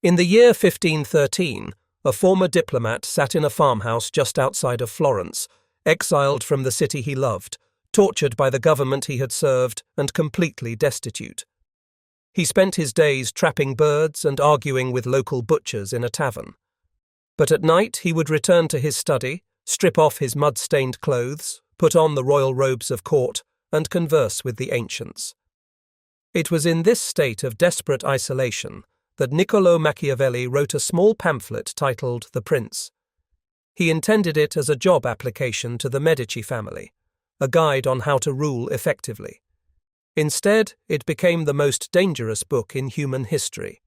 In the year 1513, a former diplomat sat in a farmhouse just outside of Florence, exiled from the city he loved, tortured by the government he had served, and completely destitute. He spent his days trapping birds and arguing with local butchers in a tavern. But at night he would return to his study, strip off his mud-stained clothes, put on the royal robes of court, and converse with the ancients. It was in this state of desperate isolation that Niccolò Machiavelli wrote a small pamphlet titled The Prince. He intended it as a job application to the Medici family, a guide on how to rule effectively. Instead, it became the most dangerous book in human history.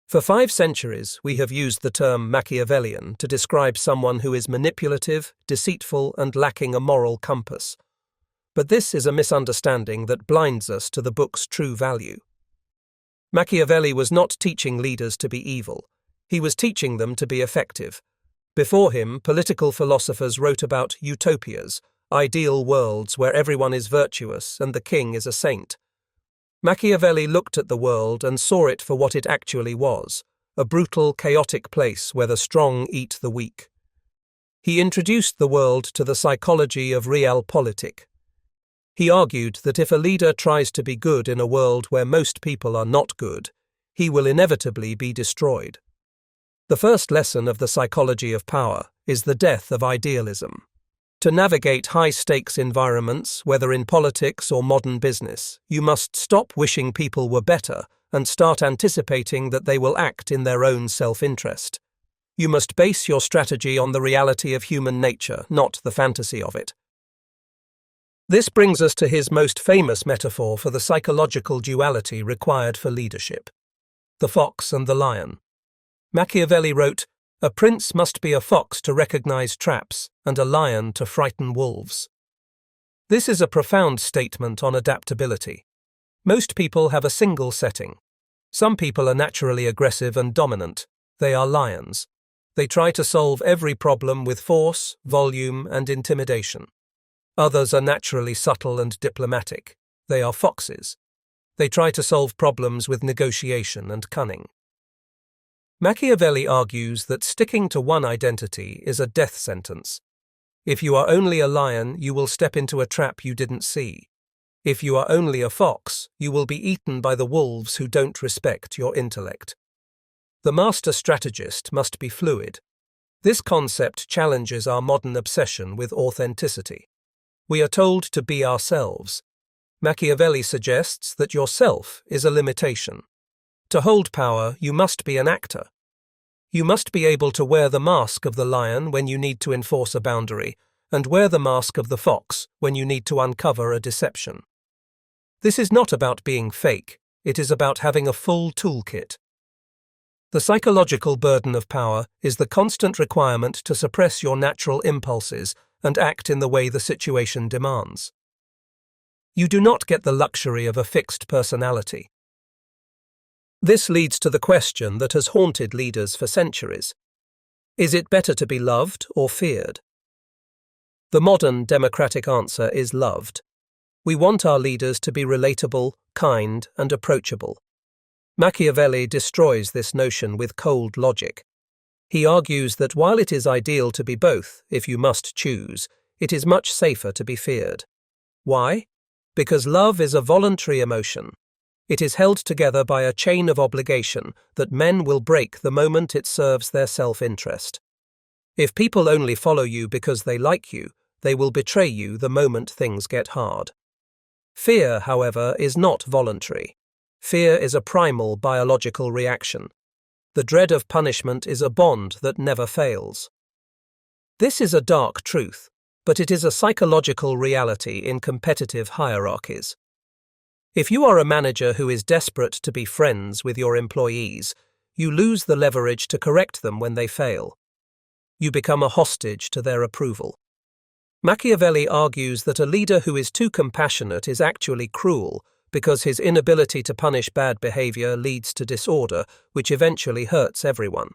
For 5 centuries, we have used the term Machiavellian to describe someone who is manipulative, deceitful, and lacking a moral compass. But this is a misunderstanding that blinds us to the book's true value. Machiavelli was not teaching leaders to be evil. He was teaching them to be effective. Before him, political philosophers wrote about utopias, ideal worlds where everyone is virtuous and the king is a saint. Machiavelli looked at the world and saw it for what it actually was, a brutal, chaotic place where the strong eat the weak. He introduced the world to the psychology of Realpolitik. He argued that if a leader tries to be good in a world where most people are not good, he will inevitably be destroyed. The first lesson of the psychology of power is the death of idealism. To navigate high-stakes environments, whether in politics or modern business, you must stop wishing people were better and start anticipating that they will act in their own self-interest. You must base your strategy on the reality of human nature, not the fantasy of it. This brings us to his most famous metaphor for the psychological duality required for leadership: the fox and the lion. Machiavelli wrote, "A prince must be a fox to recognize traps and a lion to frighten wolves." This is a profound statement on adaptability. Most people have a single setting. Some people are naturally aggressive and dominant. They are lions. They try to solve every problem with force, volume, and intimidation. Others are naturally subtle and diplomatic. They are foxes. They try to solve problems with negotiation and cunning. Machiavelli argues that sticking to one identity is a death sentence. If you are only a lion, you will step into a trap you didn't see. If you are only a fox, you will be eaten by the wolves who don't respect your intellect. The master strategist must be fluid. This concept challenges our modern obsession with authenticity. We are told to be ourselves. Machiavelli suggests that yourself is a limitation. To hold power, you must be an actor. You must be able to wear the mask of the lion when you need to enforce a boundary, and wear the mask of the fox when you need to uncover a deception. This is not about being fake, it is about having a full toolkit. The psychological burden of power is the constant requirement to suppress your natural impulses and act in the way the situation demands. You do not get the luxury of a fixed personality. This leads to the question that has haunted leaders for centuries. Is it better to be loved or feared? The modern democratic answer is loved. We want our leaders to be relatable, kind, and approachable. Machiavelli destroys this notion with cold logic. He argues that while it is ideal to be both, if you must choose, it is much safer to be feared. Why? Because love is a voluntary emotion. It is held together by a chain of obligation that men will break the moment it serves their self-interest. If people only follow you because they like you, they will betray you the moment things get hard. Fear, however, is not voluntary. Fear is a primal biological reaction. The dread of punishment is a bond that never fails. This is a dark truth, but it is a psychological reality in competitive hierarchies. If you are a manager who is desperate to be friends with your employees, you lose the leverage to correct them when they fail. You become a hostage to their approval. Machiavelli argues that a leader who is too compassionate is actually cruel because his inability to punish bad behavior leads to disorder, which eventually hurts everyone.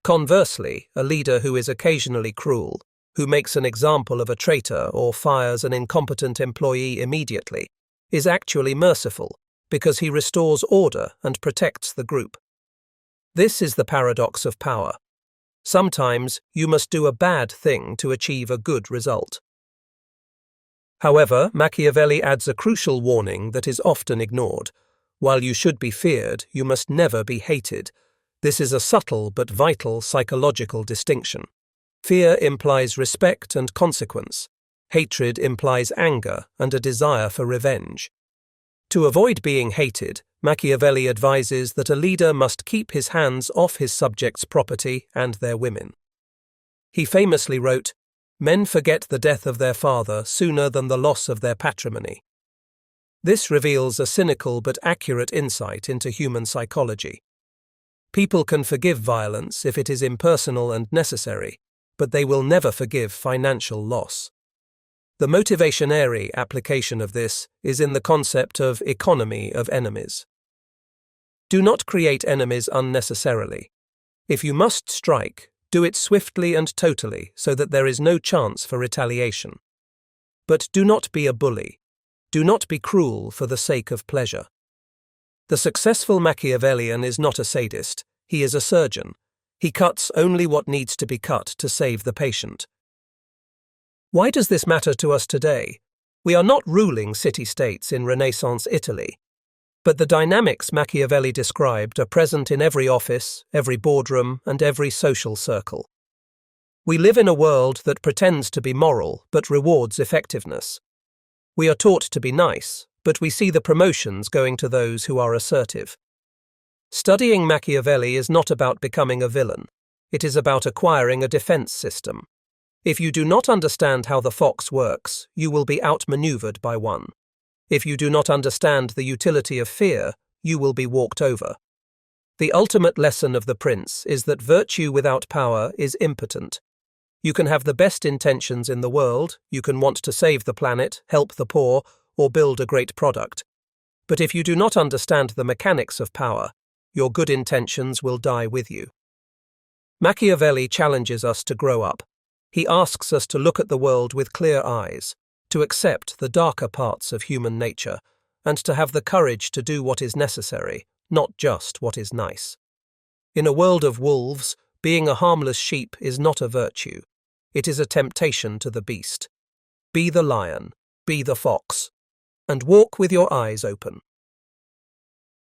Conversely, a leader who is occasionally cruel, who makes an example of a traitor or fires an incompetent employee immediately, is actually merciful because he restores order and protects the group. This is the paradox of power. Sometimes you must do a bad thing to achieve a good result. However, Machiavelli adds a crucial warning that is often ignored. While you should be feared, you must never be hated. This is a subtle but vital psychological distinction. Fear implies respect and consequence. Hatred implies anger and a desire for revenge. To avoid being hated, Machiavelli advises that a leader must keep his hands off his subjects' property and their women. He famously wrote, "Men forget the death of their father sooner than the loss of their patrimony." This reveals a cynical but accurate insight into human psychology. People can forgive violence if it is impersonal and necessary, but they will never forgive financial loss. The motivationairy application of this is in the concept of economy of enemies. Do not create enemies unnecessarily. If you must strike, do it swiftly and totally so that there is no chance for retaliation. But do not be a bully. Do not be cruel for the sake of pleasure. The successful Machiavellian is not a sadist, he is a surgeon. He cuts only what needs to be cut to save the patient. Why does this matter to us today? We are not ruling city-states in Renaissance Italy. But the dynamics Machiavelli described are present in every office, every boardroom, and every social circle. We live in a world that pretends to be moral but rewards effectiveness. We are taught to be nice, but we see the promotions going to those who are assertive. Studying Machiavelli is not about becoming a villain. It is about acquiring a defense system. If you do not understand how the fox works, you will be outmaneuvered by one. If you do not understand the utility of fear, you will be walked over. The ultimate lesson of the prince is that virtue without power is impotent. You can have the best intentions in the world, you can want to save the planet, help the poor, or build a great product. But if you do not understand the mechanics of power, your good intentions will die with you. Machiavelli challenges us to grow up. He asks us to look at the world with clear eyes, to accept the darker parts of human nature, and to have the courage to do what is necessary, not just what is nice. In a world of wolves, being a harmless sheep is not a virtue. It is a temptation to the beast. Be the lion, be the fox, and walk with your eyes open.